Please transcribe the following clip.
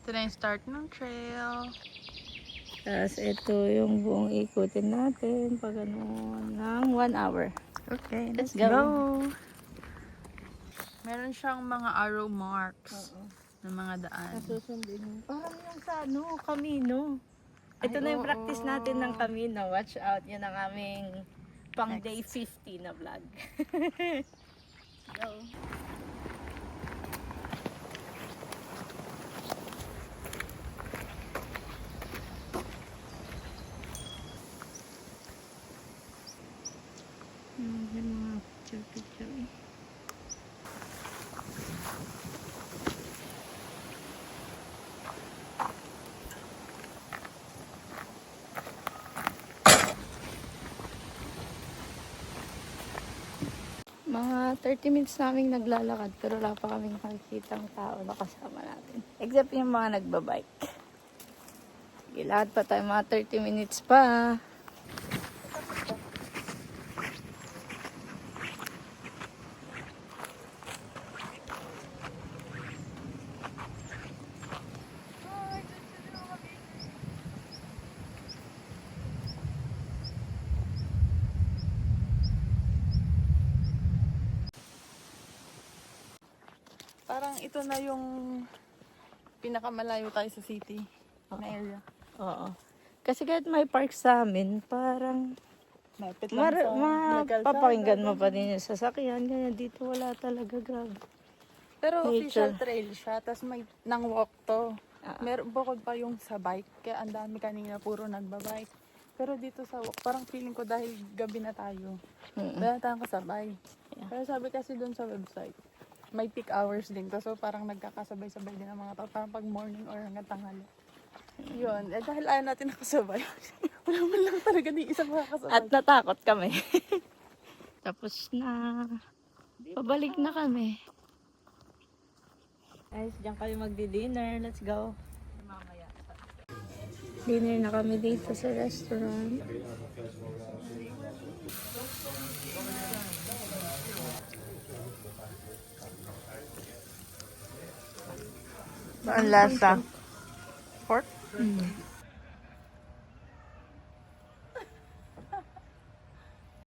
Ito na yung start ng trail. Tapos ito yung buong ikutin natin pag ano ng 1 hour. Okay, Let's let's go. go. Meron siyang mga arrow marks ng mga daan. Nasusundin mo. Parang yung sa ano, Camino. Ito Ay, na yung oo. practice natin ng Camino. Watch out. Yan ang aming pang Next. day 50 na vlog. Go. Yung mga picture. Mga 30 minutes naming naglalakad pero wala pa kaming nakikitang tao na kasama natin. Except yung mga nagbabike. Sige, lakad pa tayo mga 30 minutes pa. Parang ito na yung pinakamalayo tayo sa city na area. Oo. Kasi kahit may park sa amin, parang Malapit lang sa may kalsada. mapapakinggan mo pa din yung sasakyan. Ganyan, dito wala talaga, grabe. Pero Nature. official trail siya, tapos may nang walk to. Ah. Bukod pa yung sa bike, kaya ang dami kanina puro nagbabike. Pero dito sa walk, parang feeling ko dahil gabi na tayo, wala tayong kasabay. Yeah. Pero sabi kasi dun sa website, may peak hours din to, so parang nagkakasabay-sabay din ang mga tao, parang pag morning or hanggang tanghali. Yun, dahil ayaw natin nakasabay, wala man lang talaga ni isang makakasabay. At natakot kami. Tapos na. Pabalik na kami. Guys, diyan kami magdi-dinner. Let's go. Dinner na kami dito sa restaurant. Ang lasa. Pork?